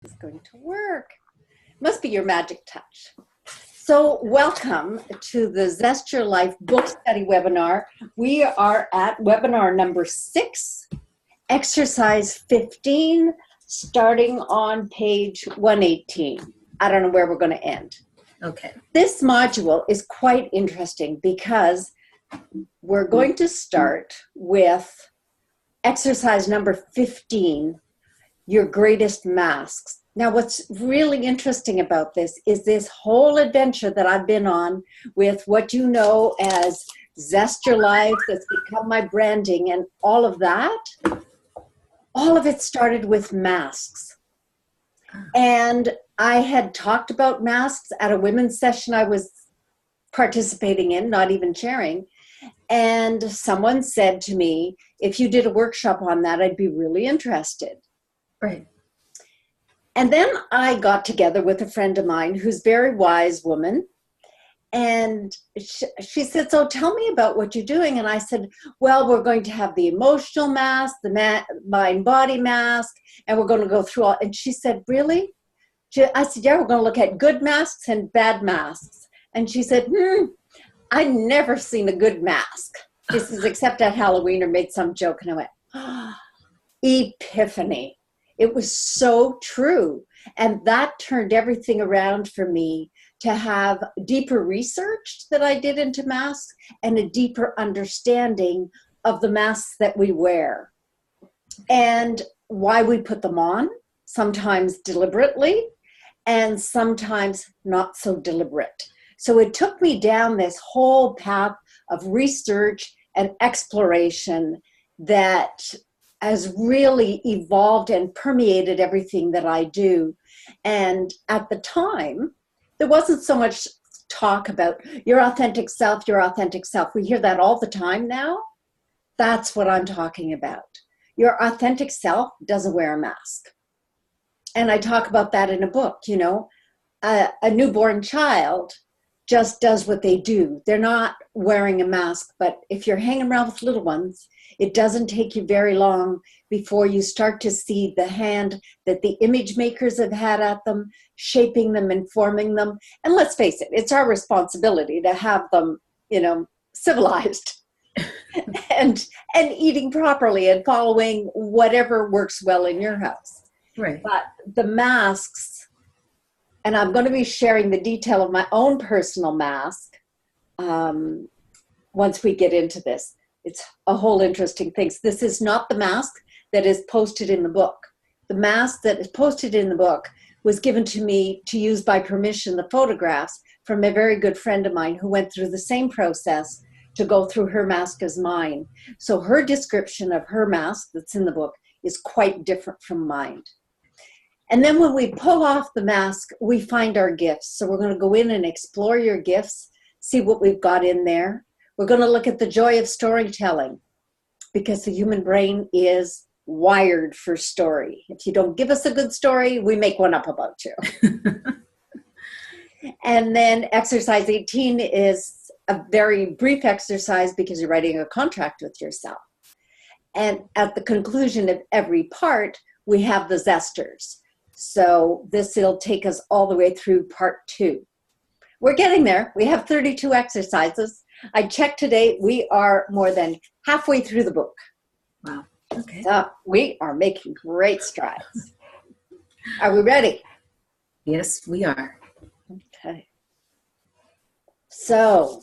It's going to work. Must be your magic touch. So welcome to the ZEST Your Life book study webinar. We are at webinar number 6, exercise 15, starting on page 118. I don't know where we're going to end. Okay. This module is quite interesting because we're going to start with exercise number 15, your greatest masks. Now, what's really interesting about this is this whole adventure that I've been on with what you know as Zest Your Life, that's become my branding, and all of that. All of it started with masks. And I had talked about masks at a women's session I was participating in, not even sharing. And someone said to me, if you did a workshop on that, I'd be really interested. Right. And then I got together with a friend of mine who's a very wise woman. And she said, so tell me about what you're doing. And I said, well, we're going to have the emotional mask, the mind-body mask, and we're going to go through all. And she said, really? I said, yeah, we're going to look at good masks and bad masks. And she said, I've never seen a good mask. This is except at Halloween, or made some joke. And I went, epiphany. It was so true. And that turned everything around for me to have deeper research that I did into masks and a deeper understanding of the masks that we wear and why we put them on, sometimes deliberately and sometimes not so deliberate. So it took me down this whole path of research and exploration that has really evolved and permeated everything that I do. And at the time, there wasn't so much talk about your authentic self, your authentic self. We hear that all the time now. That's what I'm talking about. Your authentic self doesn't wear a mask. And I talk about that in a book, you know. A newborn child just does what they do. They're not wearing a mask, but if you're hanging around with little ones, it doesn't take you very long before you start to see the hand that the image makers have had at them, shaping them and forming them. And let's face it, it's our responsibility to have them, you know, civilized and eating properly and following whatever works well in your house. Right. But the masks, and I'm going to be sharing the detail of my own personal mask once we get into this. It's a whole interesting thing. This is not the mask that is posted in the book. The mask that is posted in the book was given to me to use by permission, the photographs from a very good friend of mine who went through the same process to go through her mask as mine. So her description of her mask that's in the book is quite different from mine. And then when we pull off the mask, we find our gifts. So we're going to go in and explore your gifts, see what we've got in there. We're going to look at the joy of storytelling because the human brain is wired for story. If you don't give us a good story, we make one up about you. And then exercise 18 is a very brief exercise because you're writing a contract with yourself. And at the conclusion of every part, we have the zesters. So this will take us all the way through part 2. We're getting there. We have 32 exercises. I checked today. We are more than halfway through the book. Wow. Okay. So we are making great strides. Are we ready? Yes, we are. Okay. So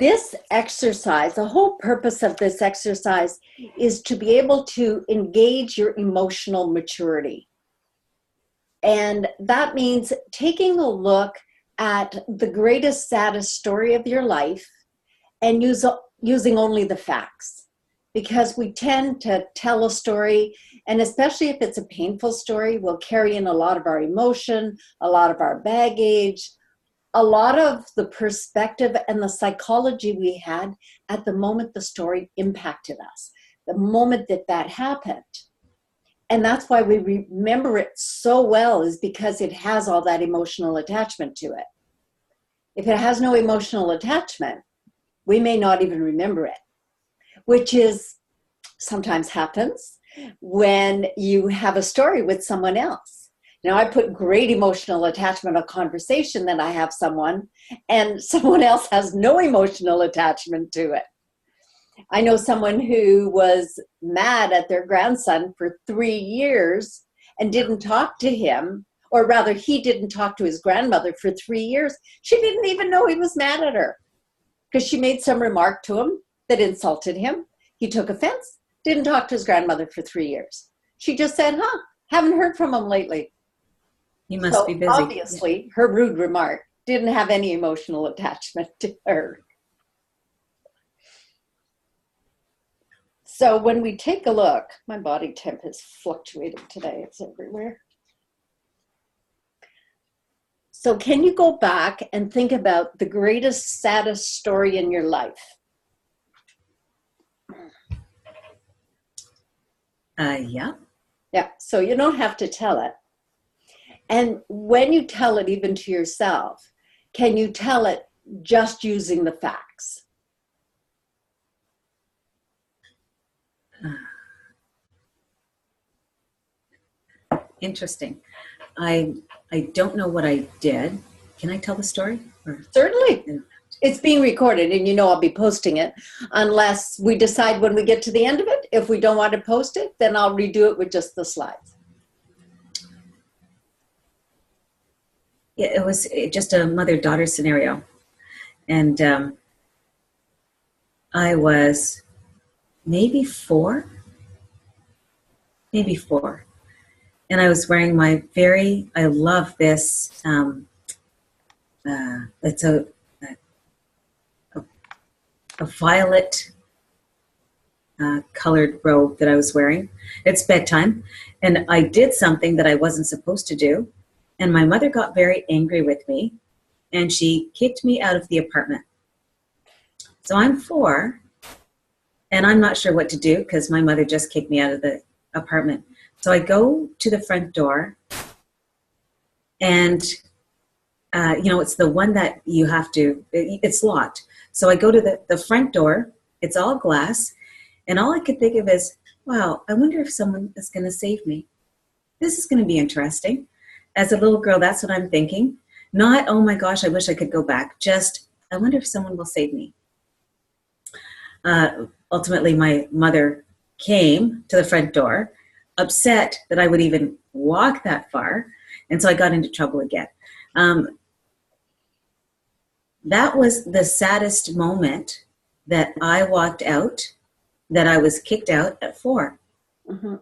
this exercise, the whole purpose of this exercise is to be able to engage your emotional maturity. And that means taking a look at the greatest, saddest story of your life and using only the facts. Because we tend to tell a story, and especially if it's a painful story, we'll carry in a lot of our emotion, a lot of our baggage, a lot of the perspective and the psychology we had at the moment the story impacted us, the moment that that happened. And that's why we remember it so well, is because it has all that emotional attachment to it. If it has no emotional attachment, we may not even remember it, which is sometimes happens when you have a story with someone else. Now, I put great emotional attachment on conversation that I have someone, and someone else has no emotional attachment to it. I know someone who was mad at their grandson for 3 years and didn't talk to him, or rather he didn't talk to his grandmother for 3 years. She didn't even know he was mad at her because she made some remark to him that insulted him. He took offense, didn't talk to his grandmother for 3 years. She just said, haven't heard from him lately. He must be busy. Obviously, her rude remark didn't have any emotional attachment to her. So when we take a look, my body temp is fluctuating today. It's everywhere. So can you go back and think about the greatest, saddest story in your life? Yeah. Yeah, so you don't have to tell it. And when you tell it even to yourself, can you tell it just using the facts? Interesting. I don't know what I did. Can I tell the story? Certainly. It's being recorded, and I'll be posting it unless we decide when we get to the end of it. If we don't want to post it, then I'll redo it with just the slides. Yeah, it was just a mother-daughter scenario. And I was maybe four. And I was wearing I love this, it's a violet colored robe that I was wearing. It's bedtime, and I did something that I wasn't supposed to do, and my mother got very angry with me, and she kicked me out of the apartment. So I'm 4, and I'm not sure what to do because my mother just kicked me out of the apartment. So I go to the front door, and it's the one that you have to, it's locked. So I go to the front door, it's all glass, and all I could think of is, wow, I wonder if someone is going to save me. This is going to be interesting. As a little girl, that's what I'm thinking. Not, oh my gosh, I wish I could go back. Just, I wonder if someone will save me. Ultimately, my mother came to the front door, upset that I would even walk that far, and so I got into trouble again. That was the saddest moment that I walked out, that I was kicked out at 4. Mm-hmm.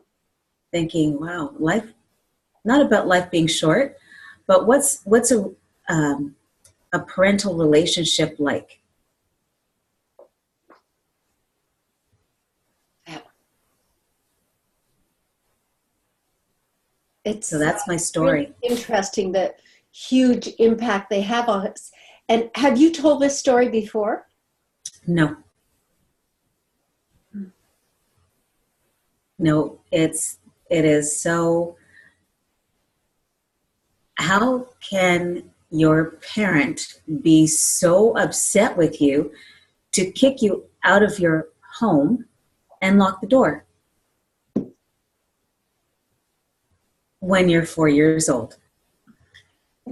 Thinking, wow, life, not about life being short, but what's a parental relationship like? So that's my story. Really interesting, the huge impact they have on us. And have you told this story before? No. No, it is so. How can your parent be so upset with you to kick you out of your home and lock the door when you're 4 years old?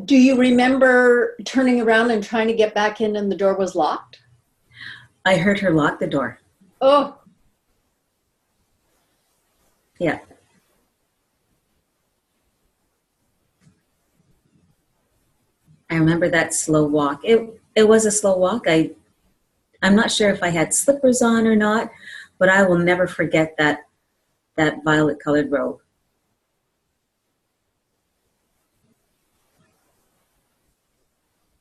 Do you remember turning around and trying to get back in and the door was locked? I heard her lock the door. Oh. Yeah. I remember that slow walk. It was a slow walk. I'm not sure if I had slippers on or not, but I will never forget that violet colored robe.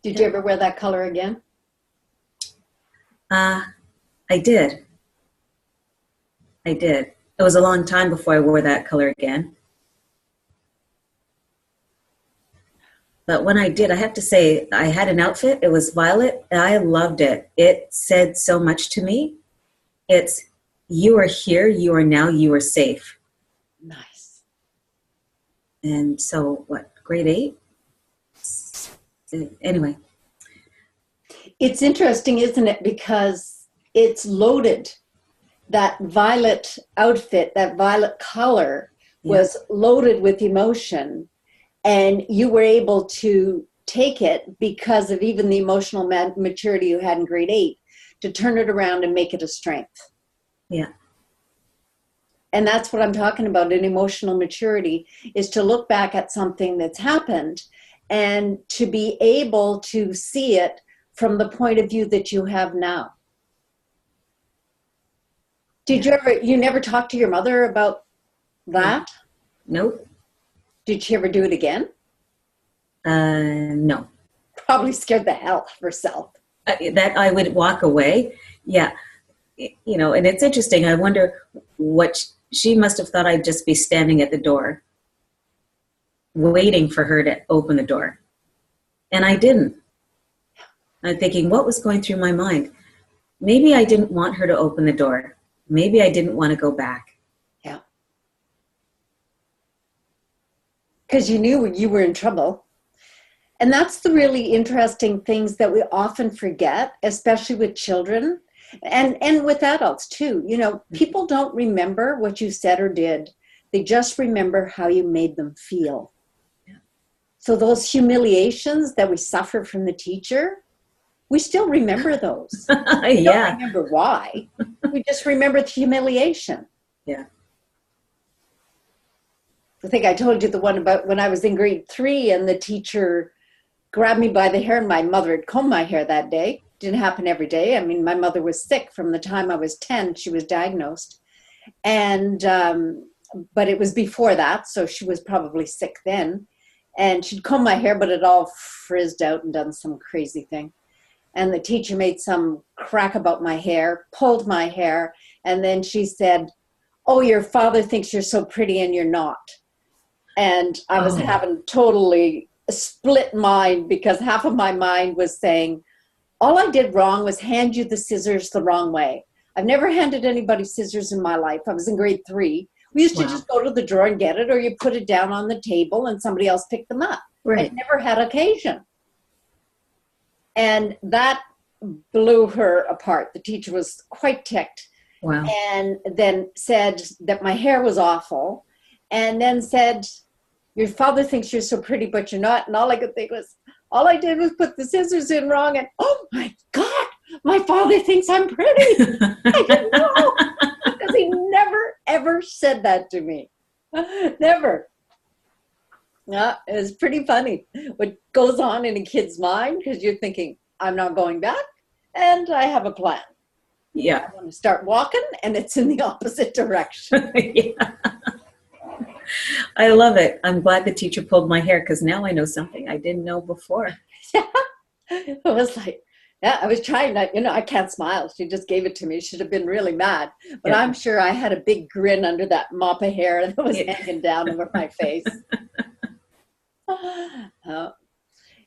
Did you ever wear that color again? I did. It was a long time before I wore that color again. But when I did, I have to say, I had an outfit. It was violet, and I loved it. It said so much to me. It's, you are here, you are now, you are safe. Nice. And so, grade 8? Anyway. It's interesting, isn't it? Because it's loaded. That violet outfit, that violet color was loaded with emotion. And you were able to take it because of even the emotional maturity you had in grade 8 to turn it around and make it a strength. Yeah. And that's what I'm talking about in emotional maturity, is to look back at something that's happened and to be able to see it from the point of view that you have now. Did you never talk to your mother about that? Nope. Did she ever do it again? No. Probably scared the hell out of herself. That I would walk away. Yeah. You know, and it's interesting. I wonder what she must have thought. I'd just be standing at the door waiting for her to open the door. And I didn't. I'm thinking, what was going through my mind? Maybe I didn't want her to open the door. Maybe I didn't want to go back. Yeah. Because you knew you were in trouble. And that's the really interesting things that we often forget, especially with children and with adults too. You know, people don't remember what you said or did. They just remember how you made them feel. Yeah. So those humiliations that we suffer from the teacher, we still remember those. We don't remember why. We just remember the humiliation. Yeah. I think I told you the one about when I was in grade 3 and the teacher grabbed me by the hair, and my mother had combed my hair that day. Didn't happen every day. I mean, my mother was sick from the time I was 10. She was diagnosed. And, but it was before that, so she was probably sick then. And she'd comb my hair, but it all frizzed out and done some crazy thing. And the teacher made some crack about my hair, pulled my hair, and then she said, "Oh, your father thinks you're so pretty and you're not." And I was having totally a split mind, because half of my mind was saying, all I did wrong was hand you the scissors the wrong way. I've never handed anybody scissors in my life. I was in grade 3. We used to just go to the drawer and get it, or you put it down on the table and somebody else picked them up. Right. I never had occasion. And that blew her apart. The teacher was quite ticked. Wow. And then said that my hair was awful. And then said, your father thinks you're so pretty, but you're not. And all I could think was, all I did was put the scissors in wrong. And oh my God, my father thinks I'm pretty. I didn't know. Because he never, ever said that to me. Never. Yeah, it was pretty funny what goes on in a kid's mind, because you're thinking, I'm not going back and I have a plan. Yeah. I want to start walking and it's in the opposite direction. Yeah. I love it. I'm glad the teacher pulled my hair, because now I know something I didn't know before. Yeah. It was like, yeah, I was trying to, I can't smile. She just gave it to me. She'd have been really mad. But I'm sure I had a big grin under that mop of hair that was hanging down over my face.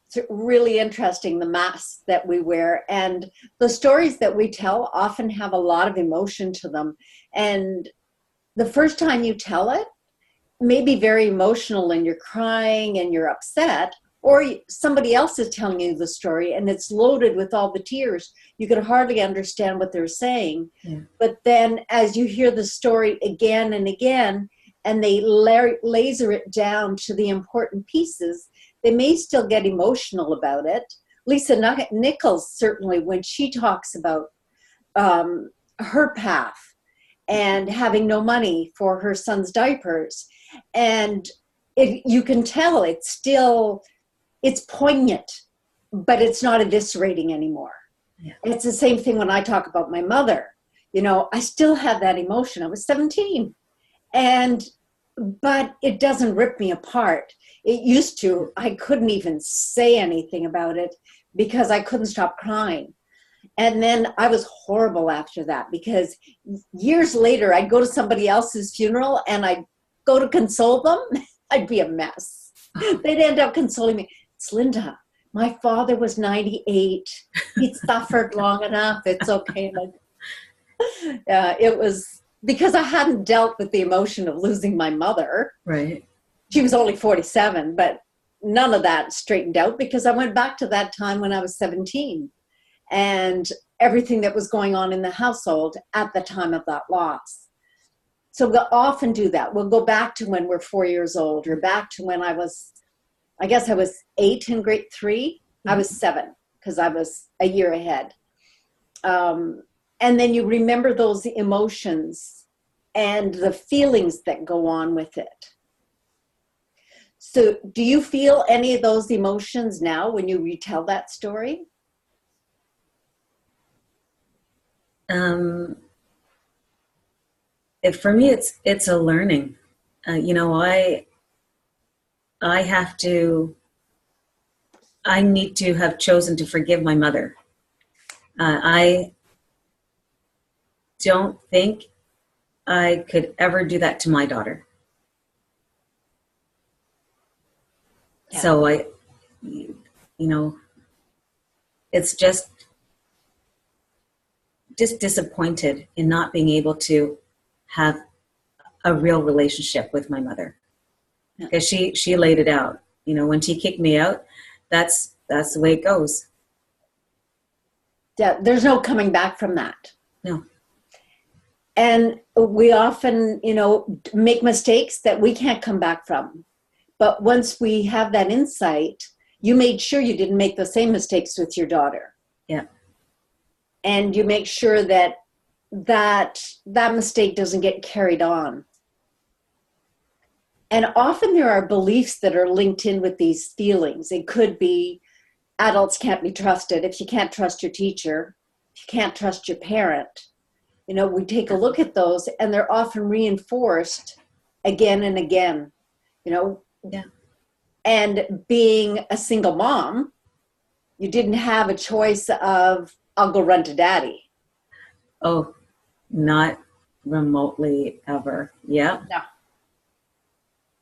It's really interesting, the masks that we wear, and the stories that we tell often have a lot of emotion to them. And the first time you tell it may be very emotional and you're crying and you're upset, or somebody else is telling you the story and it's loaded with all the tears. You could hardly understand what they're saying. Yeah. But then as you hear the story again and again, and they laser it down to the important pieces, they may still get emotional about it. Lisa Nichols, certainly, when she talks about her path and having no money for her son's diapers, and you can tell it's poignant, but it's not eviscerating anymore. Yeah. And it's the same thing when I talk about my mother. I still have that emotion. I was 17. But it doesn't rip me apart. It used to. I couldn't even say anything about it because I couldn't stop crying. And then I was horrible after that, because years later, I'd go to somebody else's funeral and I'd go to console them. I'd be a mess. They'd end up consoling me. It's Linda. My father was 98. He'd suffered long enough. It's okay. It was because I hadn't dealt with the emotion of losing my mother. Right. She was only 47, but none of that straightened out because I went back to that time when I was 17 and everything that was going on in the household at the time of that loss. So we'll often do that. We'll go back to when we're 4 years old, or back to when I was I guess I was 8 in grade 3. I was 7 because I was a year ahead. And then you remember those emotions and the feelings that go on with it. So do you feel any of those emotions now when you retell that story? For me, it's a learning. I need to have chosen to forgive my mother. I don't think I could ever do that to my daughter. Yeah. So it's just disappointed in not being able to have a real relationship with my mother, because she laid it out. When she kicked me out, that's the way it goes. Yeah, there's no coming back from that. No. And we often, make mistakes that we can't come back from. But once we have that insight, you made sure you didn't make the same mistakes with your daughter. Yeah. And you make sure that mistake doesn't get carried on. And often there are beliefs that are linked in with these feelings. It could be adults can't be trusted. If you can't trust your teacher, if you can't trust your parent, we take a look at those and they're often reinforced again and again, Yeah. And being a single mom, you didn't have a choice of, I'll go run to daddy. Oh, not remotely ever. Yeah.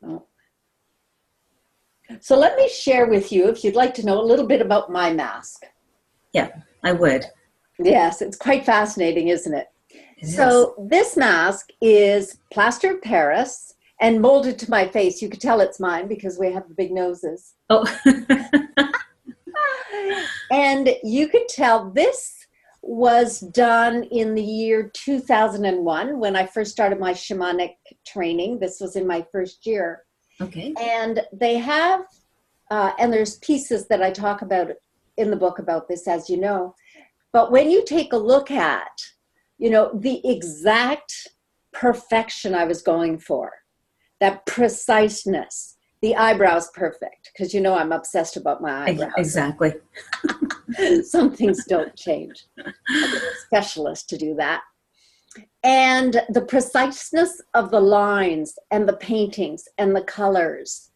No. So let me share with you, if you'd like to know a little bit about my mask. Yeah, I would. Yes, it's quite fascinating, isn't it? So this mask is plaster of Paris and molded to my face. You could tell it's mine because we have the big noses. Oh. And you could tell this was done in the year 2001 when I first started my shamanic training. This was in my first year. Okay. And they have, and there's pieces that I talk about in the book about this, as you know. But when you take a look at, the exact perfection I was going for, that preciseness, the eyebrows perfect, because I'm obsessed about my eyebrows. Exactly. Some things don't change. I'm a specialist to do that. And the preciseness of the lines and the paintings and the colors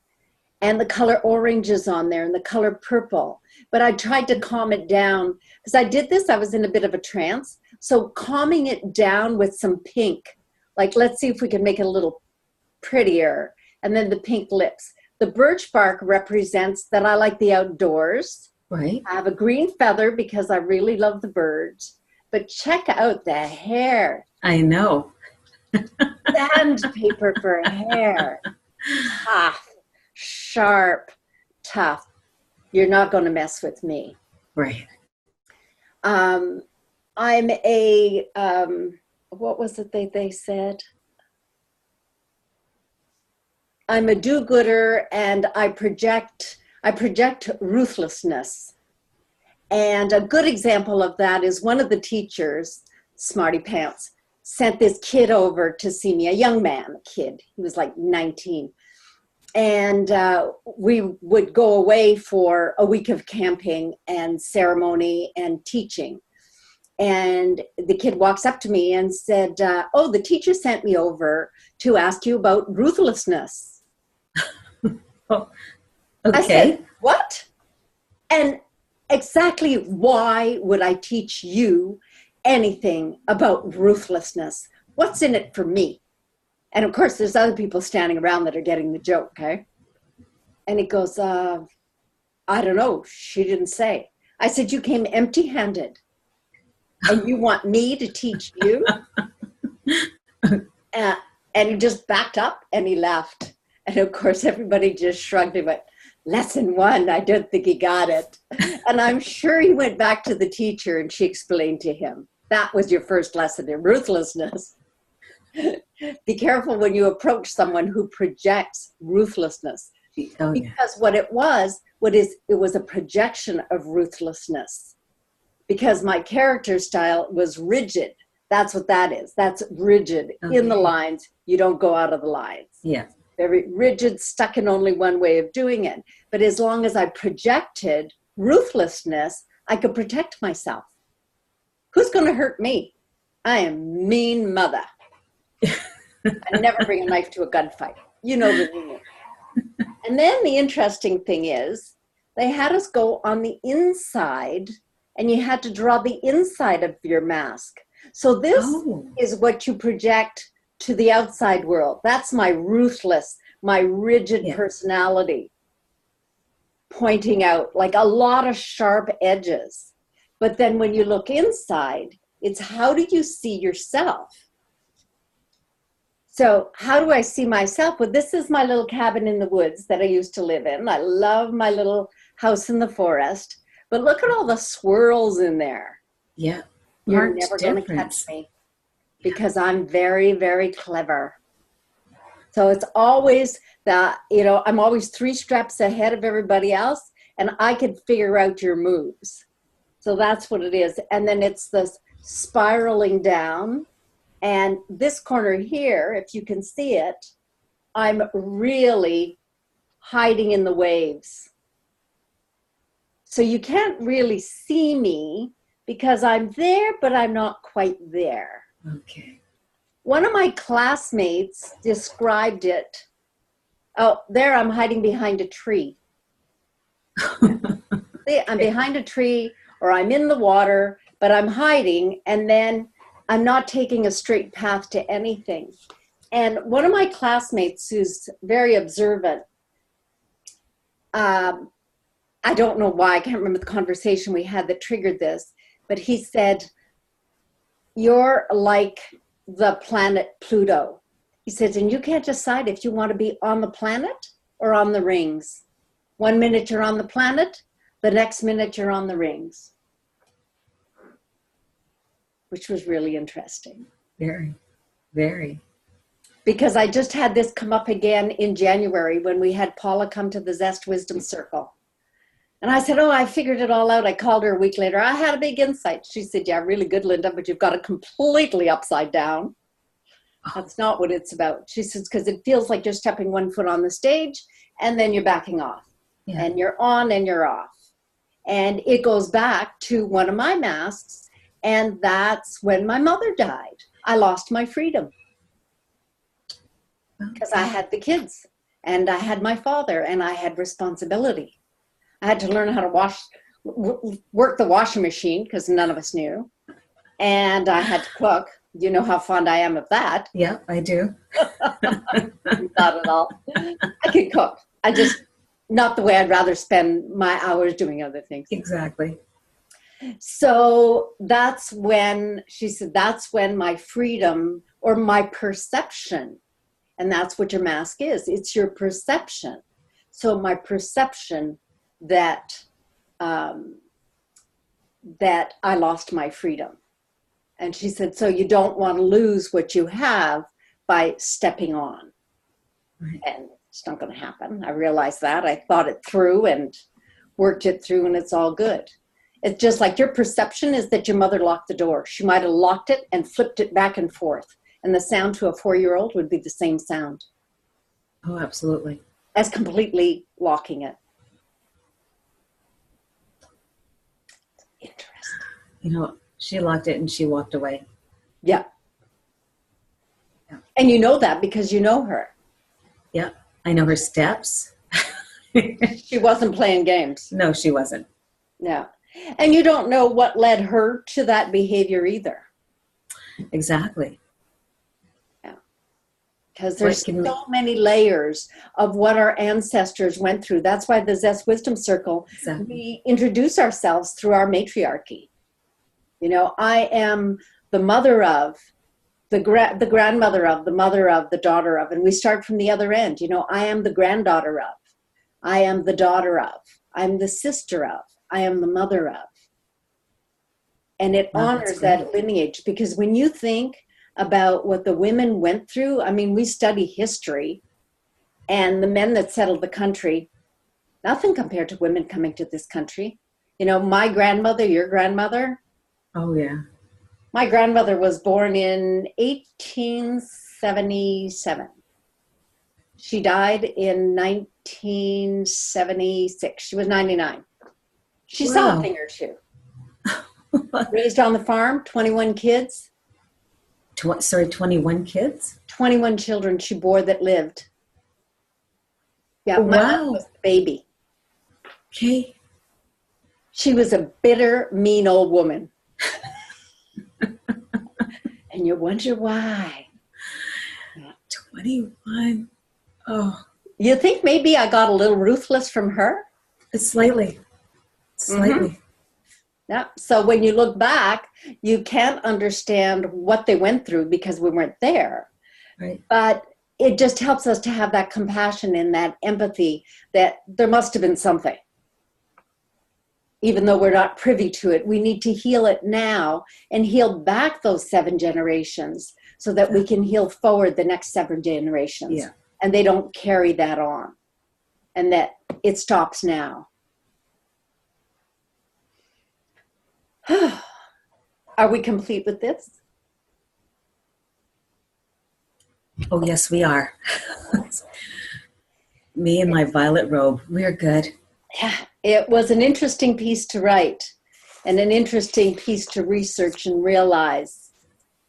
and the color oranges on there and the color purple. But I tried to calm it down because I did this. I was in a bit of a trance. So calming it down with some pink, like let's see if we can make it a little prettier. And then the pink lips. The birch bark represents that I like the outdoors. Right. I have a green feather because I really love the birds. But check out the hair. I know. Sandpaper for hair. Tough, sharp, tough. You're not going to mess with me. Right. I'm a, what was it they said? I'm a do-gooder and I project ruthlessness. And a good example of that is one of the teachers, Smarty Pants, sent this kid over to see me, a young man, a kid. He was like 19. And we would go away for a week of camping and ceremony and teaching. And the kid walks up to me and said, oh, the teacher sent me over to ask you about ruthlessness. Oh, okay. I said, what? And exactly why would I teach you anything about ruthlessness? What's in it for me? And of course, there's other people standing around that are getting the joke, okay? And he goes, I don't know. She didn't say. I said, you came empty-handed. And you want me to teach you? And he just backed up and he left. And of course, everybody just shrugged and went, lesson 1, I don't think he got it. And I'm sure he went back to the teacher and she explained to him, that was your first lesson in ruthlessness. Be careful when you approach someone who projects ruthlessness. Oh, yeah. Because it was a projection of ruthlessness. Because my character style was rigid. That's what that is. That's rigid. Okay. In the lines. You don't go out of the lines. Yeah. Very rigid, stuck in only one way of doing it. But as long as I projected ruthlessness, I could protect myself. Who's going to hurt me? I am mean mother. I never bring a knife to a gunfight. You know the meaning. And then the interesting thing is, they had us go on the inside, and you had to draw the inside of your mask. So this is what you project to the outside world. That's my ruthless, my rigid personality, pointing out like a lot of sharp edges. But then when you look inside, it's how do you see yourself? So how do I see myself? Well, this is my little cabin in the woods that I used to live in. I love my little house in the forest. But look at all the squirrels in there. Yeah. You're never going to catch me because I'm very, very clever. So it's always that, I'm always 3 steps ahead of everybody else, and I could figure out your moves. So that's what it is. And then it's this spiraling down. And this corner here, if you can see it, I'm really hiding in the waves. So you can't really see me because I'm there, but I'm not quite there. Okay. One of my classmates described it. Oh, there I'm hiding behind a tree. See, I'm behind a tree or I'm in the water, but I'm hiding, and then I'm not taking a straight path to anything. And one of my classmates who's very observant, I don't know why, I can't remember the conversation we had that triggered this, but he said, you're like the planet Pluto. He says, and you can't decide if you want to be on the planet or on the rings. 1 minute you're on the planet, the next minute you're on the rings. Which was really interesting. Very, very. Because I just had this come up again in January when we had Paula come to the ZEST Wisdom Circle. And I said, I figured it all out. I called her a week later. I had a big insight. She said, yeah, really good, Linda, but you've got it completely upside down. That's not what it's about. She says, because it feels like you're stepping 1 foot on the stage and then you're backing off. Yeah. And you're on and you're off. And it goes back to one of my masks. And that's when my mother died. I lost my freedom. Because I had the kids and I had my father and I had responsibility. I had to learn how to work the washing machine because none of us knew. And I had to cook. You know how fond I am of that. Yeah, I do. Not at all. I could cook. I just, not the way I'd rather spend my hours doing other things. Exactly. So that's when, she said, that's when my freedom or my perception, and that's what your mask is. It's your perception. So my perception that that I lost my freedom. And she said, so you don't want to lose what you have by stepping on. Right. And it's not going to happen. I realized that. I thought it through and worked it through, and it's all good. It's just like your perception is that your mother locked the door. She might have locked it and flipped it back and forth. And the sound to a 4-year-old would be the same sound. Oh, absolutely. As completely locking it. Interesting. She locked it and she walked away. Yeah. And you know that because you know her. Yeah. I know her steps. She wasn't playing games. No, she wasn't. No. And you don't know what led her to that behavior either. Exactly. Yeah. Because there's so many layers of what our ancestors went through. That's why the ZEST Wisdom Circle, we introduce ourselves through our matriarchy. I am the mother of, the grandmother of, the mother of, the daughter of, and we start from the other end. I am the granddaughter of, I am the daughter of, I'm the sister of, I am the mother of. And it honors that lineage, because when you think about what the women went through, I mean, we study history, And the men that settled the country, nothing compared to women coming to this country. You know, my grandmother, your grandmother. Oh, yeah. My grandmother was born in 1877. She died in 1976. She was 99. She saw a thing or two. Raised on the farm, 21 kids. 21 kids? 21 children she bore that lived. Yeah, my mom was the baby. Okay. She was a bitter, mean old woman. And you wonder why. 21. Oh. You think maybe I got a little ruthless from her? Slightly. Mm-hmm. Yeah. So when you look back, you can't understand what they went through because we weren't there. Right. But it just helps us to have that compassion and that empathy that there must have been something. Even though we're not privy to it, we need to heal it now and heal back those 7 generations so that we can heal forward the next 7 generations. Yeah. And they don't carry that on. And that it stops now. Are we complete with this? Oh, yes, we are. Me and my violet robe. We're good. Yeah, it was an interesting piece to write and an interesting piece to research and realize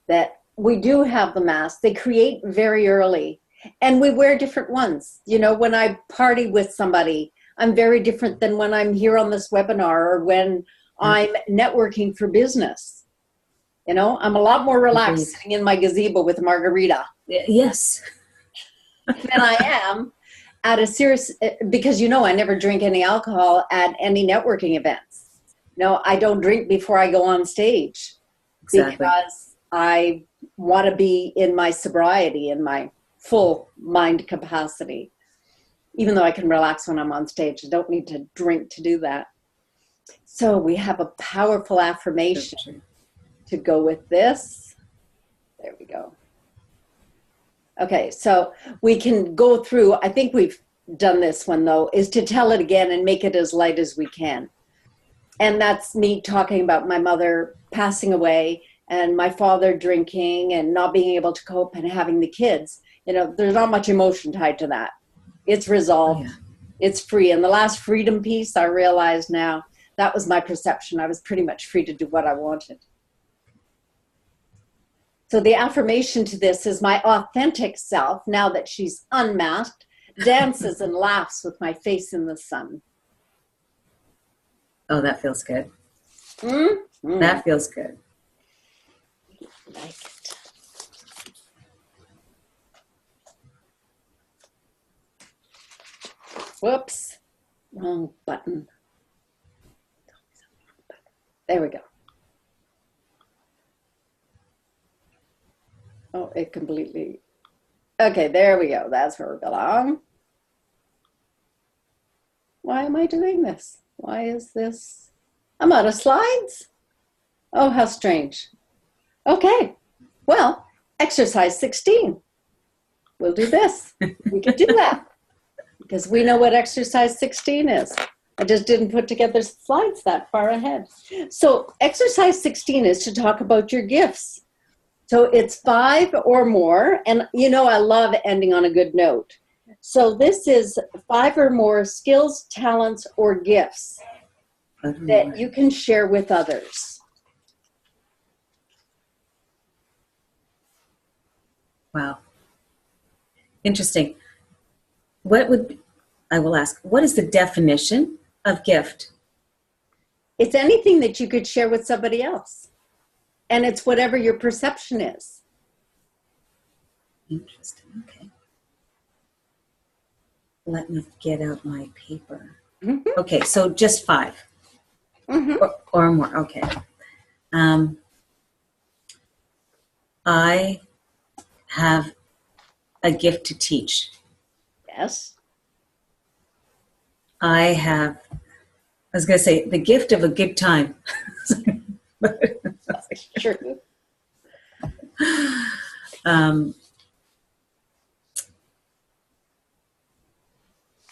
that we do have the masks. They create very early and we wear different ones. You know, when I party with somebody, I'm very different than when I'm here on this webinar or when I'm networking for business. You know, I'm a lot more relaxed sitting in my gazebo with a margarita. Yes. Than I am at a serious, because you know I never drink any alcohol at any networking events. No, I don't drink before I go on stage. Exactly. Because I want to be in my sobriety, in my full mind capacity. Even though I can relax when I'm on stage, I don't need to drink to do that. So we have a powerful affirmation to go with this. There we go. Okay, so we can go through, I think we've done this one though, is to tell it again and make it as light as we can. And that's me talking about my mother passing away and my father drinking and not being able to cope and having the kids. You know, there's not much emotion tied to that. It's resolved. Oh, yeah. It's free. And the last freedom piece, I realize now, that was my perception. I was pretty much free to do what I wanted. So the affirmation to this is my authentic self, now that she's unmasked, dances and laughs with my face in the sun. Oh, that feels good. Mm-hmm. That feels good. Like it. Whoops. Wrong button. There we go. Oh, it completely... Okay, there we go. That's where we belong. Why am I doing this? Why is this? I'm out of slides. Oh, how strange. Okay. Well, exercise 16. We'll do this. We can do that. Because we know what exercise 16 is. I just didn't put together slides that far ahead. So exercise 16 is to talk about your gifts. So it's 5 or more. And you know I love ending on a good note. So this is 5 or more skills, talents, or gifts that you can share with others. Wow. Interesting. I will ask, what is the definition of gift? It's anything that you could share with somebody else. And it's whatever your perception is. Interesting. Okay. Let me get out my paper. Mm-hmm. Okay, so just 5 or more. Okay. I have a gift to teach. Yes. I was going to say the gift of a good time. That's true.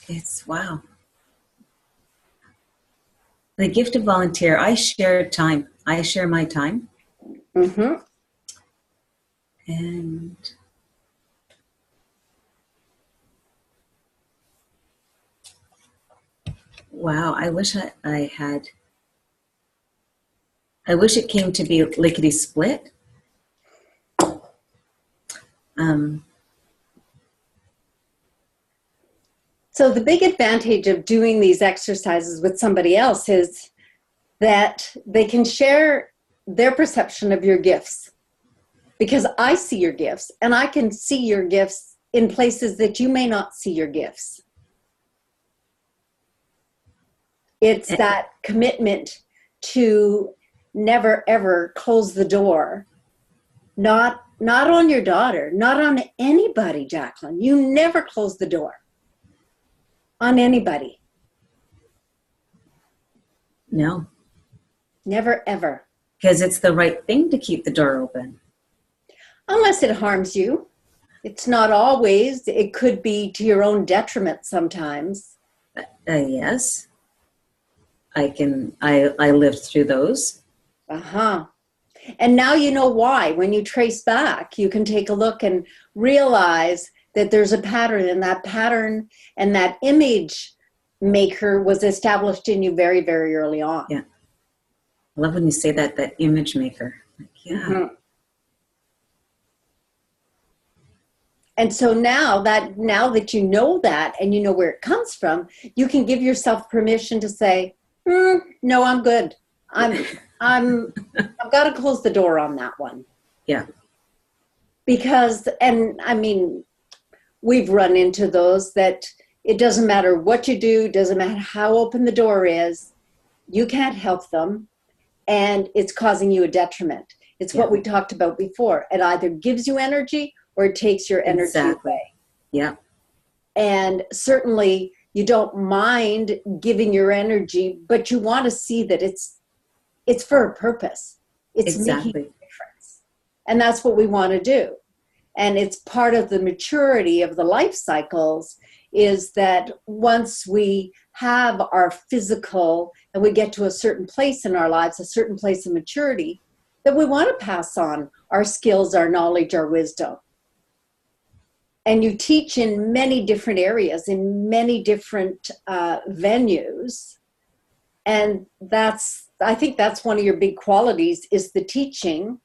It's wow. The gift of volunteer. I share time. I share my time. Mm-hmm. And wow, I wish I had. I wish it came to be lickety split. So the big advantage of doing these exercises with somebody else is that they can share their perception of your gifts, because I see your gifts and I can see your gifts in places that you may not see your gifts. It's that commitment to never ever close the door, not on your daughter, not on anybody, Jacqueline. You never close the door on anybody. No. Never ever. Because it's the right thing to keep the door open. Unless it harms you. It's not always. It could be to your own detriment sometimes. Yes. I lived through those. Uh-huh. And now you know why. When you trace back, you can take a look and realize that there's a pattern, and that pattern and that image maker was established in you very, very early on. Yeah. I love when you say that image maker. Yeah. Mm-hmm. And so now that you know that and you know where it comes from, you can give yourself permission to say, no, I'm good. I've got to close the door on that one. Yeah. Because, and I mean, we've run into those that it doesn't matter what you do, doesn't matter how open the door is, you can't help them, and it's causing you a detriment. It's what we talked about before. It either gives you energy or it takes your energy away. Yeah. And certainly you don't mind giving your energy, but you want to see that it's for a purpose. It's making a difference. And that's what we want to do. And it's part of the maturity of the life cycles, is that once we have our physical and we get to a certain place in our lives, a certain place of maturity, that we want to pass on our skills, our knowledge, our wisdom. And you teach in many different areas, in many different venues. And I think that's one of your big qualities, is the teaching,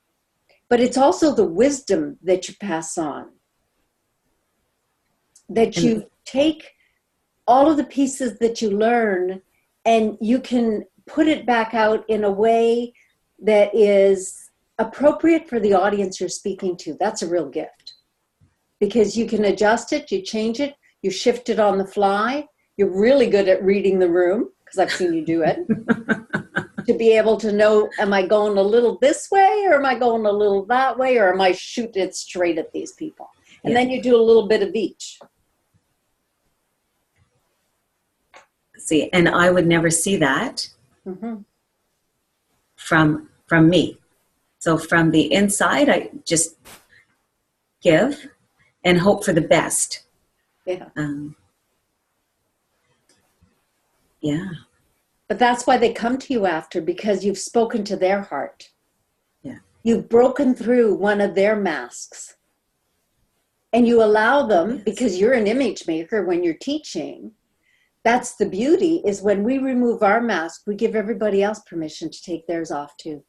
but it's also the wisdom that you pass on. That you take all of the pieces that you learn and you can put it back out in a way that is appropriate for the audience you're speaking to. That's a real gift. Because you can adjust it, you change it, you shift it on the fly. You're really good at reading the room, because I've seen you do it. To be able to know, am I going a little this way, or am I going a little that way, or am I shooting it straight at these people? And then you do a little bit of each. See, and I would never see that from me. So from the inside, I just give and hope for the best. Yeah. Yeah. But that's why they come to you after, because you've spoken to their heart. Yeah. You've broken through one of their masks. And you allow them, because you're an image maker when you're teaching. That's the beauty, is when we remove our mask, we give everybody else permission to take theirs off too.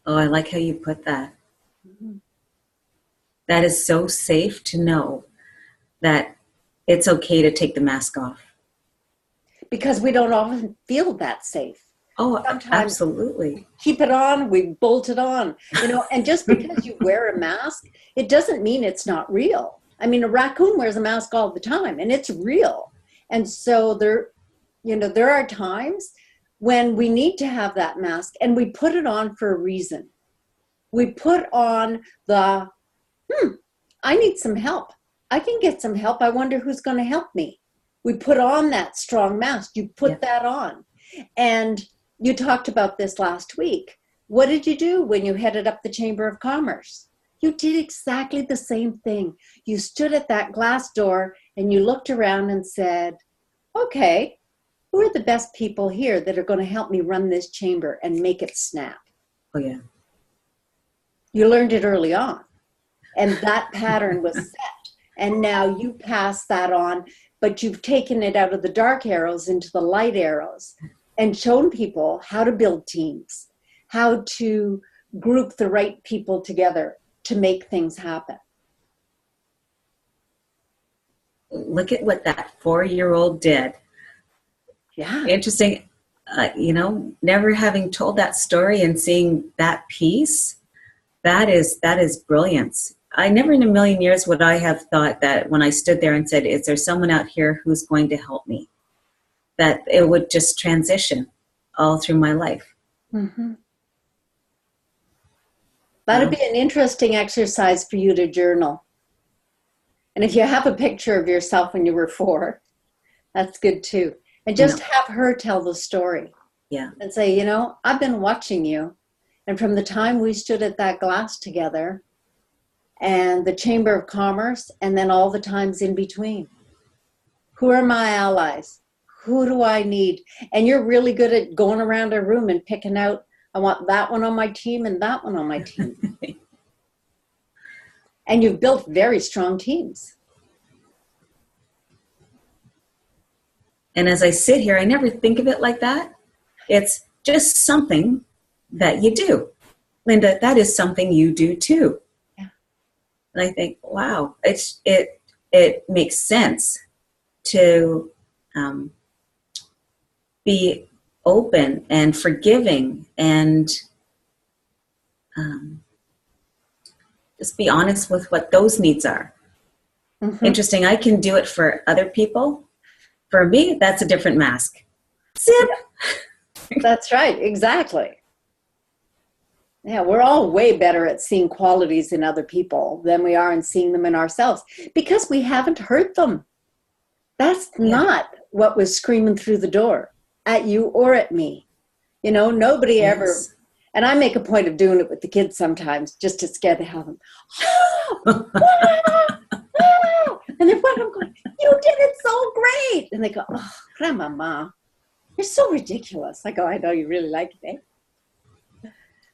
Oh, I like how you put that. That is so safe to know that it's okay to take the mask off. Because we don't often feel that safe. Oh, Sometimes absolutely. Keep it on, we bolt it on. And just because you wear a mask, it doesn't mean it's not real. I mean, a raccoon wears a mask all the time, and it's real. And so there are times when we need to have that mask, and we put it on for a reason. We put on the, I need some help. I can get some help. I wonder who's going to help me. We put on that strong mask. You put that on. And you talked about this last week. What did you do when you headed up the Chamber of Commerce? You did exactly the same thing. You stood at that glass door and you looked around and said, okay, who are the best people here that are going to help me run this chamber and make it snap? Oh, yeah. You learned it early on, and that pattern was set. And now you pass that on, but you've taken it out of the dark arrows into the light arrows and shown people how to build teams, how to group the right people together to make things happen. Look at what that 4-year-old did. Yeah. Interesting. Never having told that story and seeing that piece, that is brilliance. I never in a million years would I have thought that when I stood there and said, is there someone out here who's going to help me? That it would just transition all through my life. Mm-hmm. That'd be an interesting exercise for you to journal. And if you have a picture of yourself when you were 4, that's good too. And just have her tell the story. Yeah. And say, I've been watching you. And from the time we stood at that glass together and the Chamber of Commerce, and then all the times in between, who are my allies? Who do I need? And you're really good at going around a room and picking out, I want that one on my team and that one on my team. And you've built very strong teams. And as I sit here, I never think of it like that. It's just something that you do. Linda, that is something you do too. Yeah. And I think, wow, it makes sense to be open and forgiving and just be honest with what those needs are. Mm-hmm. Interesting. I can do it for other people. For me, that's a different mask. Zip. That's right. Exactly. Yeah, we're all way better at seeing qualities in other people than we are in seeing them in ourselves because we haven't heard them. That's not what was screaming through the door at you or at me. Nobody ever, and I make a point of doing it with the kids sometimes just to scare the hell out of them. Oh, wow. And then I'm going, you did it so great. And they go, oh, Grandmama, you're so ridiculous. I go, I know you really like it, eh?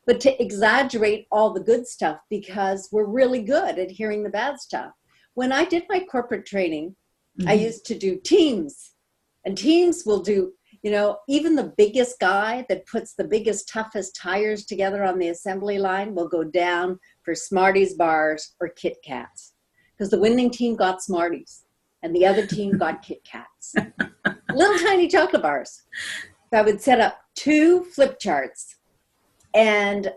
But to exaggerate all the good stuff because we're really good at hearing the bad stuff. When I did my corporate training, I used to do teams. And teams will do, even the biggest guy that puts the biggest, toughest tires together on the assembly line will go down for Smarties bars or Kit Kats. Because the winning team got Smarties and the other team got Kit Kats. Little tiny chocolate bars. So I would set up 2 flip charts and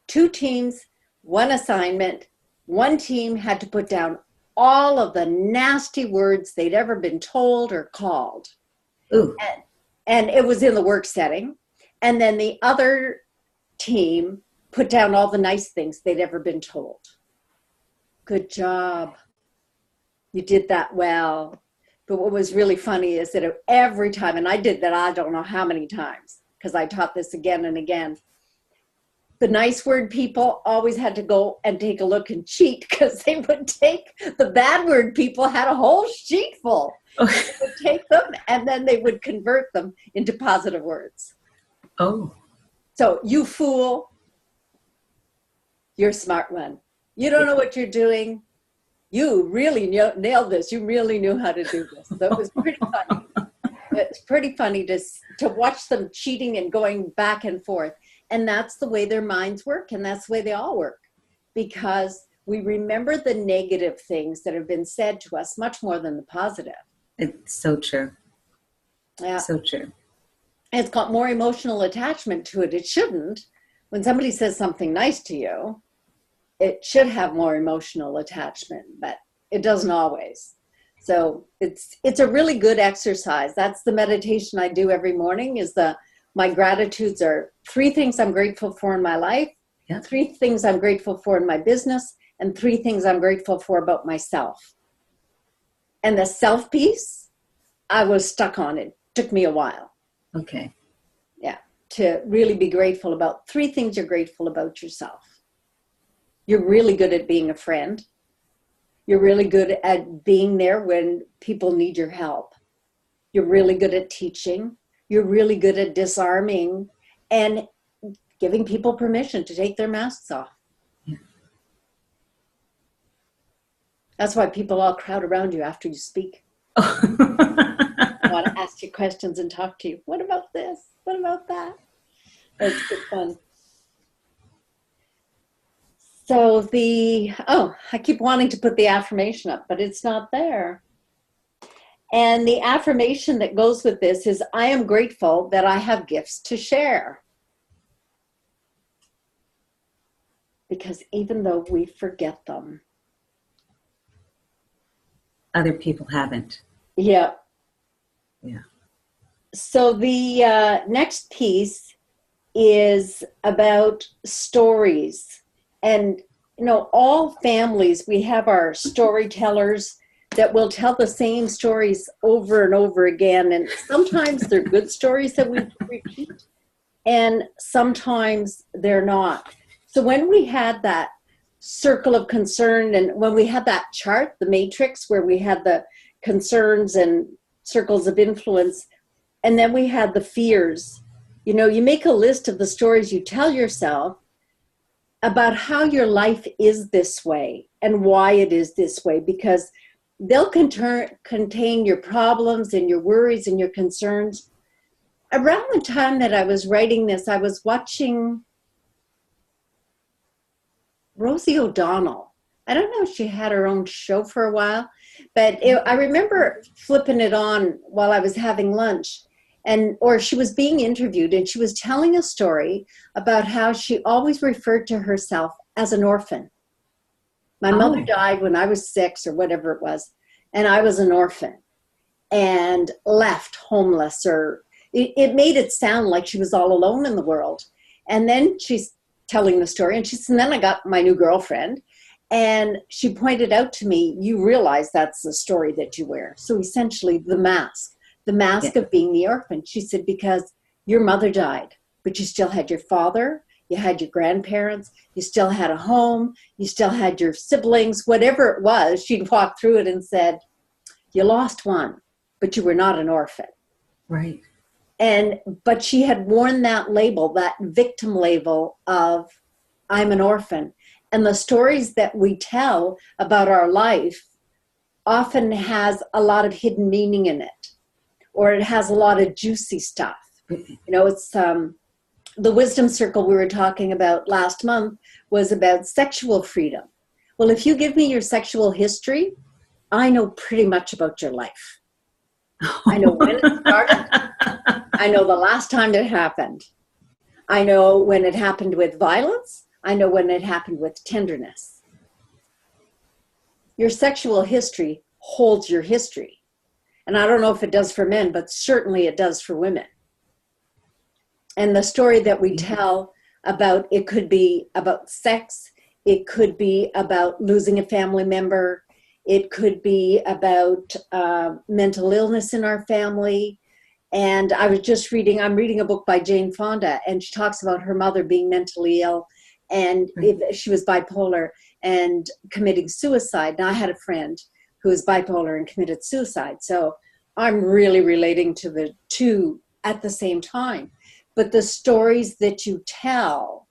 2 teams, 1 assignment. 1 team had to put down all of the nasty words they'd ever been told or called. Ooh. And it was in the work setting. And then the other team put down all the nice things they'd ever been told. Good job. You did that well. But what was really funny is that every time, and I did that I don't know how many times, because I taught this again and again, the nice word people always had to go and take a look and cheat because they would take the bad word people had a whole sheet full. They would take them and then they would convert them into positive words. Oh. So you fool, you're a smart one. You don't know what you're doing. You really nailed this. You really knew how to do this. So it was pretty funny. It's pretty funny to watch them cheating and going back and forth. And that's the way their minds work. And that's the way they all work. Because we remember the negative things that have been said to us much more than the positive. It's so true. Yeah. So true. It's got more emotional attachment to it. It shouldn't. When somebody says something nice to you, it should have more emotional attachment, but it doesn't always. So it's a really good exercise. That's the meditation I do every morning my gratitudes are 3 things I'm grateful for in my life, 3 things I'm grateful for in my business, and 3 things I'm grateful for about myself. And the self piece, I was stuck on it. Took me a while. Okay. Yeah. To really be grateful about 3 things you're grateful about yourself. You're really good at being a friend. You're really good at being there when people need your help. You're really good at teaching. You're really good at disarming and giving people permission to take their masks off. Yeah. That's why people all crowd around you after you speak. I want to ask you questions and talk to you. What about this? What about that? It's good fun. So I keep wanting to put the affirmation up, but it's not there. And the affirmation that goes with this is, I am grateful that I have gifts to share. Because even though we forget them, Other people haven't. yeah. Yeah. So the next piece is about stories. And, all families, we have our storytellers that will tell the same stories over and over again. And sometimes they're good stories that we repeat, and sometimes they're not. So when we had that circle of concern, and when we had that chart, the matrix, where we had the concerns and circles of influence, and then we had the fears, you make a list of the stories you tell yourself about how your life is this way and why it is this way, because they'll contain your problems and your worries and your concerns. Around the time that I was writing this, I was watching Rosie O'Donnell. I don't know if she had her own show for a while, but I remember flipping it on while I was having lunch, or she was being interviewed, and she was telling a story about how she always referred to herself as an orphan. My mother died when I was 6 or whatever it was, and I was an orphan and left homeless, or it made it sound like she was all alone in the world. And then she's telling the story, and she said, and then I got my new girlfriend, and she pointed out to me, you realize that's the story that you wear. So essentially the mask of being the orphan. She said, because your mother died, but you still had your father, you had your grandparents, you still had a home, you still had your siblings, whatever it was. She'd walk through it and said, you lost one, but you were not an orphan. Right. But she had worn that label, that victim label of, I'm an orphan. And the stories that we tell about our life often has a lot of hidden meaning in it, or it has a lot of juicy stuff. It's the wisdom circle we were talking about last month was about sexual freedom. Well, if you give me your sexual history, I know pretty much about your life. I know when it started. I know the last time it happened. I know when it happened with violence. I know when it happened with tenderness. Your sexual history holds your history. And I don't know if it does for men, but certainly it does for women. And the story that we tell about, it could be about sex. It could be about losing a family member. It could be about mental illness in our family. And I'm reading a book by Jane Fonda, and she talks about her mother being mentally ill, and she was bipolar and committing suicide. Now, I had a friend who was bipolar and committed suicide. So I'm really relating to the two at the same time. But the stories that you tell,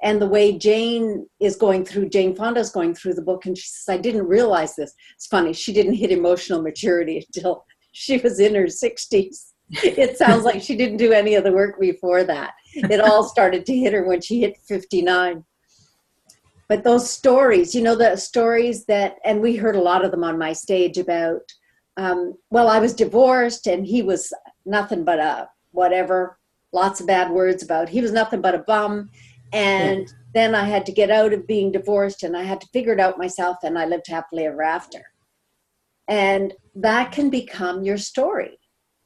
and the way Jane Fonda is going through the book, and she says, I didn't realize this. It's funny, she didn't hit emotional maturity until she was in her 60s. It sounds like she didn't do any of the work before that. It all started to hit her when she hit 59. But those stories, the stories that, and we heard a lot of them on my stage about, I was divorced and he was nothing but a whatever, lots of bad words about, he was nothing but a bum. And then I had to get out of being divorced, and I had to figure it out myself, and I lived happily ever after. And that can become your story,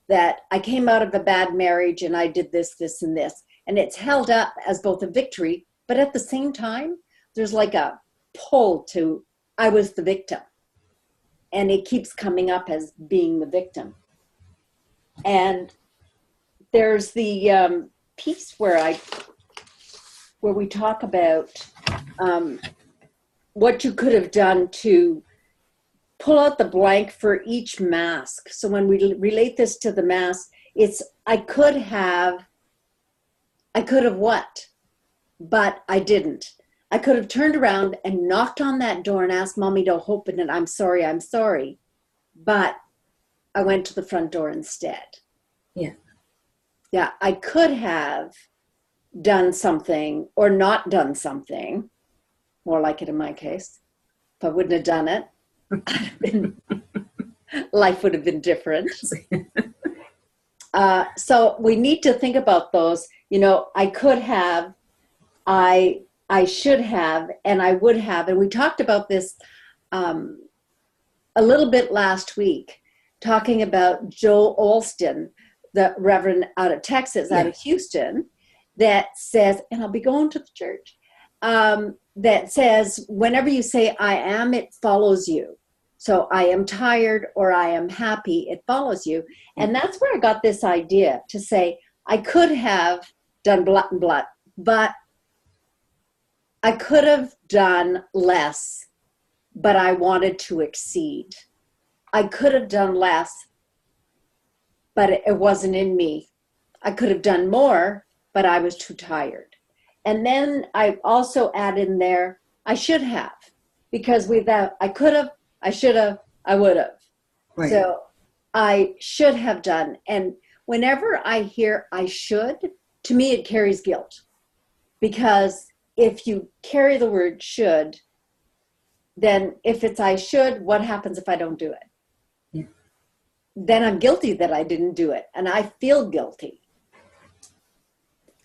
that I came out of a bad marriage and I did this, this, and this. And it's held up as both a victory, but at the same time, there's like a pull to, I was the victim. And it keeps coming up as being the victim. And there's the piece where we talk about what you could have done to pull out the blank for each mask. So when we relate this to the mask, it's I could have what? But I didn't. I could have turned around and knocked on that door and asked Mommy to open it. I'm sorry. But I went to the front door instead. Yeah. Yeah, I could have done something or not done something, more like it in my case. If I wouldn't have done it, life would have been different. So we need to think about those. I could have, I should have, and I would have. And we talked about this a little bit last week, talking about Joel Olston, the Reverend out of Texas, out of Houston, that says, and I'll be going to the church, that says, whenever you say I am, it follows you. So I am tired or I am happy, it follows you. And that's where I got this idea to say, I could have done blah and blah, but I could have done less, but I wanted to exceed. I could have done less, but it wasn't in me. I could have done more, but I was too tired. And then I also add in there, I should have, because without, I could have, I should have, I would have. Right. So I should have done. And whenever I hear I should, to me, it carries guilt. Because if you carry the word should, then if it's I should, what happens if I don't do it? Yeah. Then I'm guilty that I didn't do it. And I feel guilty.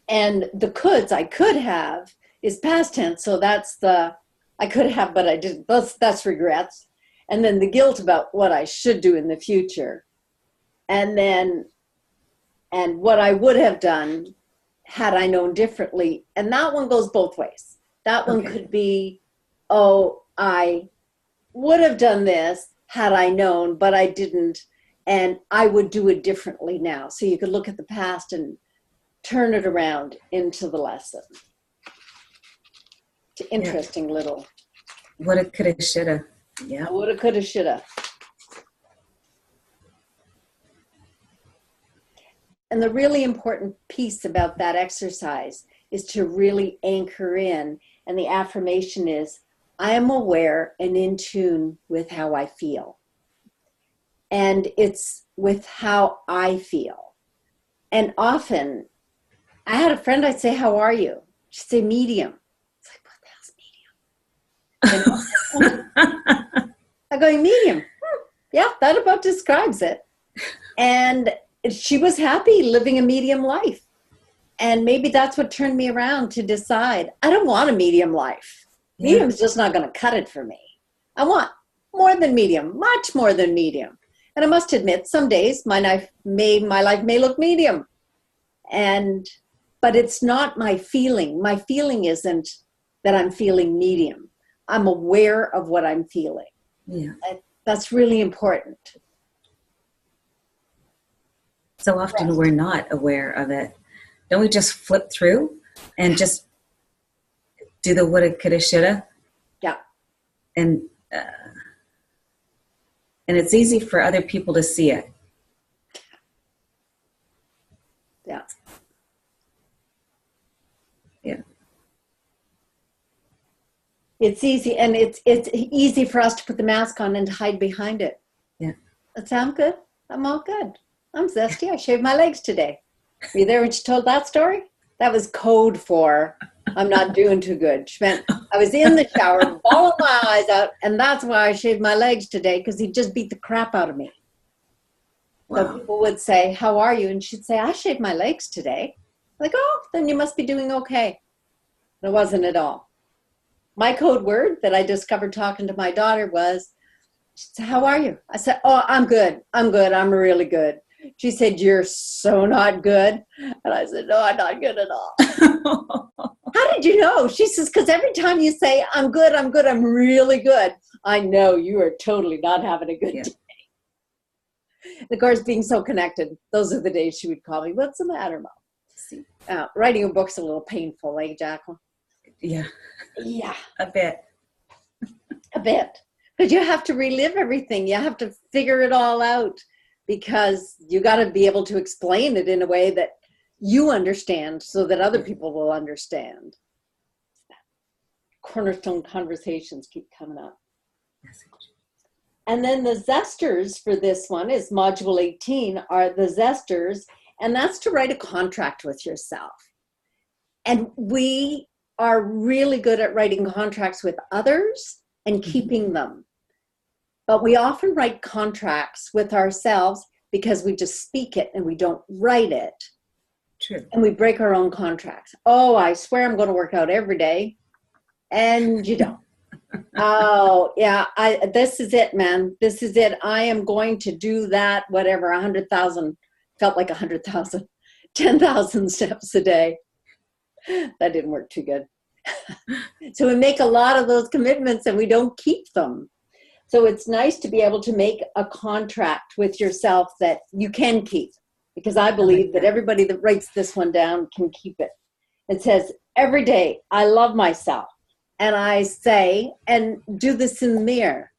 And the coulds, I could have, is past tense. So that's the, I could have, but I didn't. That's regrets. And then the guilt about what I should do in the future. And then, and what I would have done had I known differently. And that one goes both ways. That one could be, oh, I would have done this had I known, but I didn't. And I would do it differently now. So you could look at the past and turn it around into the lesson. It's an interesting little. Woulda, coulda, shoulda. Yeah. Woulda, coulda, shoulda. And the really important piece about that exercise is to really anchor in. And the affirmation is, I am aware and in tune with how I feel. And it's with how I feel. And often, I had a friend, I'd say, how are you? She'd say, medium. It's like, what the hell's medium? I'm going, medium. Yeah, that about describes it. And she was happy living a medium life. And maybe that's what turned me around to decide, I don't want a medium life. Yeah. Medium's just not going to cut it for me. I want more than medium, much more than medium. And I must admit, some days my life may look medium. But it's not my feeling. My feeling isn't that I'm feeling medium. I'm aware of what I'm feeling. Yeah. That's really important. So often we're not aware of it. Don't we just flip through and just do the woulda, coulda, shoulda? Yeah. And it's easy for other people to see it. Yeah. Yeah. It's easy, and it's easy for us to put the mask on and hide behind it. Yeah. That sound good? I'm all good. I'm zesty. I shaved my legs today. Were you there when she told that story? That was code for I'm not doing too good. She meant I was in the shower, bawling my eyes out, and that's why I shaved my legs today, because he just beat the crap out of me. Wow. So people would say, how are you? And she'd say, I shaved my legs today. Like, oh, then you must be doing okay. It wasn't at all. My code word that I discovered talking to my daughter was, she said, how are you? I said, oh, I'm good. I'm really good. She said, you're so not good. And I said, no, I'm not good at all. How did you know? She says, because every time you say, I'm good, I'm really good, I know you are totally not having a good day. And of course, being so connected, those are the days she would call me, what's the matter, Mom? Writing a book's a little painful, eh, Jacqueline? Yeah. Yeah. A bit. A bit. Because you have to relive everything. You have to figure it all out, because you got to be able to explain it in a way that you understand so that other people will understand. Cornerstone conversations keep coming up. And then the zesters for this one is module 18 are the zesters, and that's to write a contract with yourself. And we are really good at writing contracts with others and keeping them. But we often write contracts with ourselves because we just speak it and we don't write it. True. And we break our own contracts. Oh, I swear I'm going to work out every day. And you don't. Oh, yeah, this is it, man. This is it. I am going to do that, whatever, 100,000, felt like 100,000, 10,000 steps a day. That didn't work too good. So we make a lot of those commitments and we don't keep them. So it's nice to be able to make a contract with yourself that you can keep, because I believe that everybody that writes this one down can keep it. It says, every day I love myself. And I say, and do this in the mirror,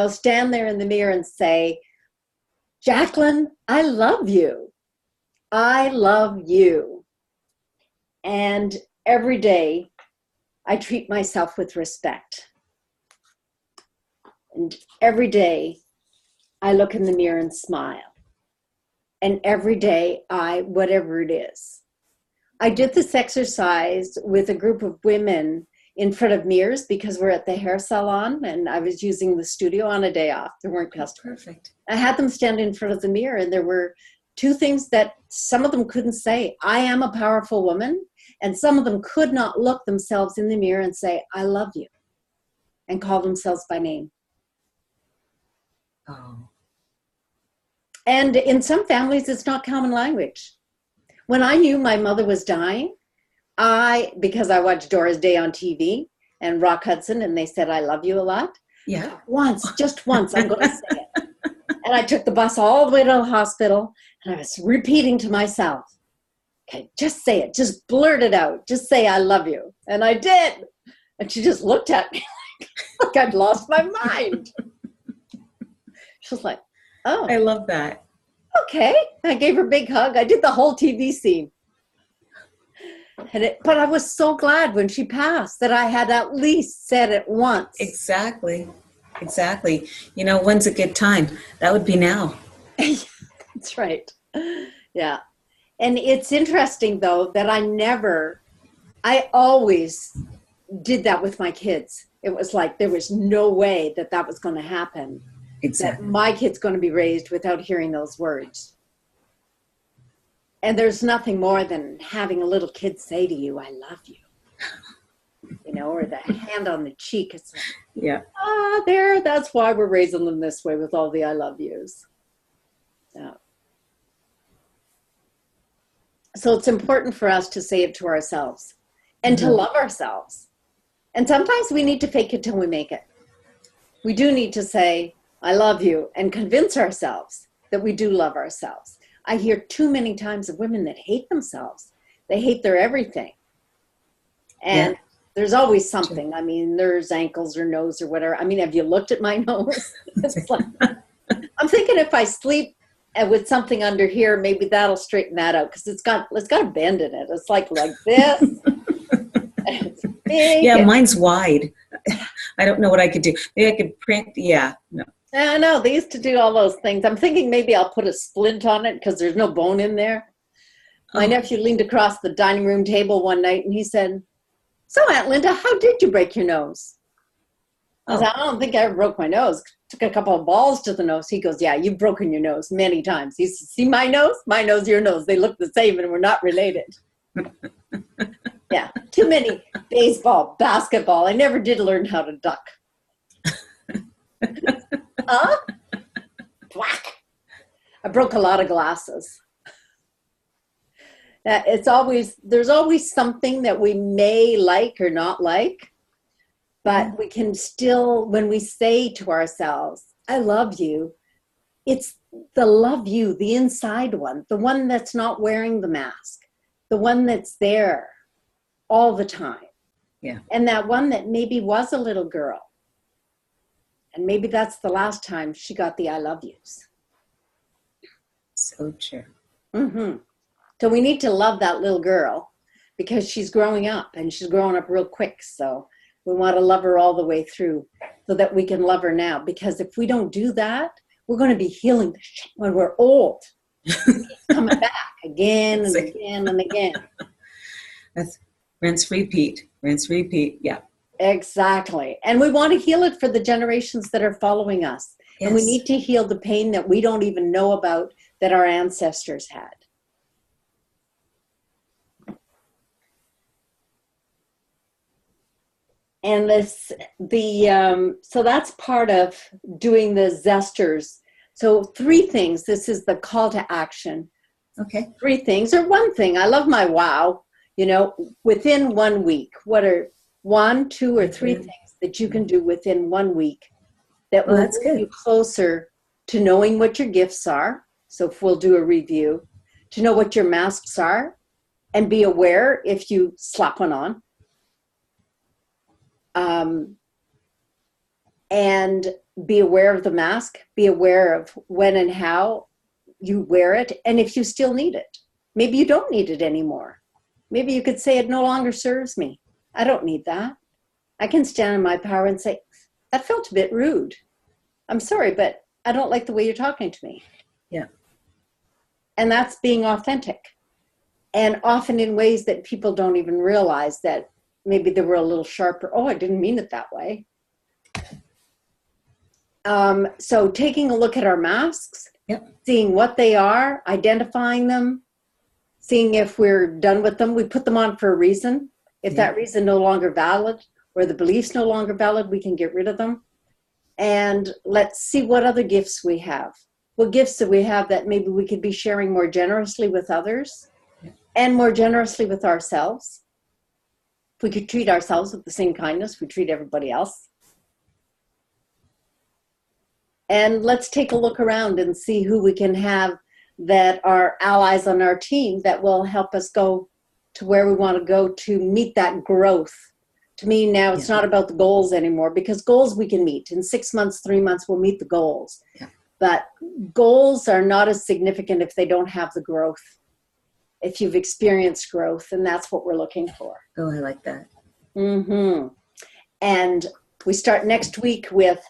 stand there in the mirror and say, Jacqueline, I love you. I love you. And every day I treat myself with respect. And every day I look in the mirror and smile. And every day whatever it is. I did this exercise with a group of women in front of mirrors because we're at the hair salon and I was using the studio on a day off. There weren't customers. Perfect. I had them stand in front of the mirror and there were two things that some of them couldn't say. I am a powerful woman. And some of them could not look themselves in the mirror and say, I love you, and call themselves by name. Oh. And in some families, it's not common language. When I knew my mother was dying, because I watched Doris Day on TV and Rock Hudson, and they said, I love you a lot. Yeah. Just once, I'm going to say it. And I took the bus all the way to the hospital, and I was repeating to myself, okay, just say it. Just blurt it out. Just say, I love you. And I did. And she just looked at me like I'd lost my mind. She was like, oh. I love that. Okay. I gave her a big hug. I did the whole TV scene. But I was so glad when she passed that I had at least said it once. Exactly. When's a good time? That would be now. That's right. Yeah. And it's interesting, though, that I always did that with my kids. It was like there was no way that was going to happen. Exactly. That my kid's going to be raised without hearing those words. And there's nothing more than having a little kid say to you, I love you. Or the hand on the cheek. It's like, yeah. That's why we're raising them this way with all the I love yous. Yeah. So it's important for us to say it to ourselves and to love ourselves. And sometimes we need to fake it till we make it. We do need to say, I love you, and convince ourselves that we do love ourselves. I hear too many times of women that hate themselves. They hate their everything. And there's always something. True. I mean, there's ankles or nose or whatever. I mean, have you looked at my nose? It's like, I'm thinking if I sleep with something under here, maybe that'll straighten that out, because it's got a bend in it. It's like this. It's big. Yeah, mine's wide. I don't know what I could do. Maybe I could print. Yeah, no. I know, they used to do all those things. I'm thinking maybe I'll put a splint on it because there's no bone in there. My nephew leaned across the dining room table one night and he said, so Aunt Linda, how did you break your nose? I said, I don't think I ever broke my nose. Took a couple of balls to the nose. He goes, yeah, you've broken your nose many times. He said, see my nose, your nose. They look the same and we're not related. Yeah, too many baseball, basketball. I never did learn how to duck. Huh? Whack. I broke a lot of glasses. There's always something that we may like or not like, but we can still, when we say to ourselves, I love you, it's the love you, the inside one, the one that's not wearing the mask, the one that's there all the time. Yeah. And that one that maybe was a little girl And maybe that's the last time she got the I love yous. So true. Mm-hmm. So we need to love that little girl because she's growing up and she's growing up real quick. So we want to love her all the way through so that we can love her now. Because if we don't do that, we're going to be healing the shit when we're old. It's coming back again and again and again. That's rinse, repeat, rinse, repeat. Yeah. Exactly. And we want to heal it for the generations that are following us. Yes. And we need to heal the pain that we don't even know about that our ancestors had. And so that's part of doing the zesters. So 3 things. This is the call to action. Okay. 3 things or 1 thing. I love my wow. Within 1 week, what are 1, 2, or 3 things that you can do within 1 week that will move you closer to knowing what your gifts are. So if we'll do a review, to know what your masks are and be aware if you slap one on. And be aware of the mask, be aware of when and how you wear it, and if you still need it. Maybe you don't need it anymore. Maybe you could say it no longer serves me. I don't need that. I can stand in my power and say, that felt a bit rude. I'm sorry, but I don't like the way you're talking to me. Yeah. And that's being authentic. And often in ways that people don't even realize that maybe they were a little sharper. Oh, I didn't mean it that way. So taking a look at our masks, seeing what they are, identifying them, seeing if we're done with them. We put them on for a reason. If that reason no longer valid or the belief's no longer valid, we can get rid of them. And let's see what other gifts we have. What gifts do we have that maybe we could be sharing more generously with others and more generously with ourselves? If we could treat ourselves with the same kindness we treat everybody else. And let's take a look around and see who we can have that are allies on our team that will help us go to where we want to go to meet that growth. To me now, it's not about the goals anymore, because goals we can meet. In 6 months, 3 months, we'll meet the goals. Yeah. But goals are not as significant if they don't have the growth. If you've experienced growth, and that's what we're looking for. Oh, I like that. Mm-hmm. And we start next week with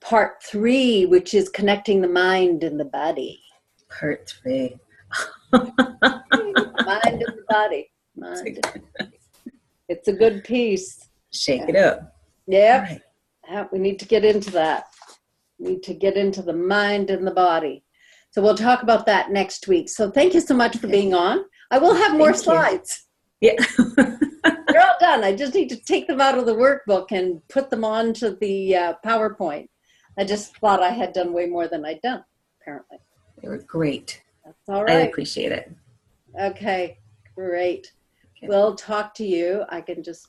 part 3, which is connecting the mind and the body. Part 3. Mind and the body. It's a good piece. Shake it up. Yep. Right. Yeah, we need to get into that. We need to get into the mind and the body. So we'll talk about that next week. So thank you so much for being on. I will have more slides. Yeah. They're all done. I just need to take them out of the workbook and put them onto the PowerPoint. I just thought I had done way more than I'd done, apparently. They were great. That's all right. I appreciate it. Okay, great. Okay. We'll talk to you. I can just,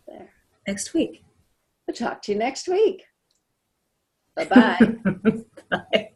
there. Next week. We'll talk to you next week. Bye-bye. Bye.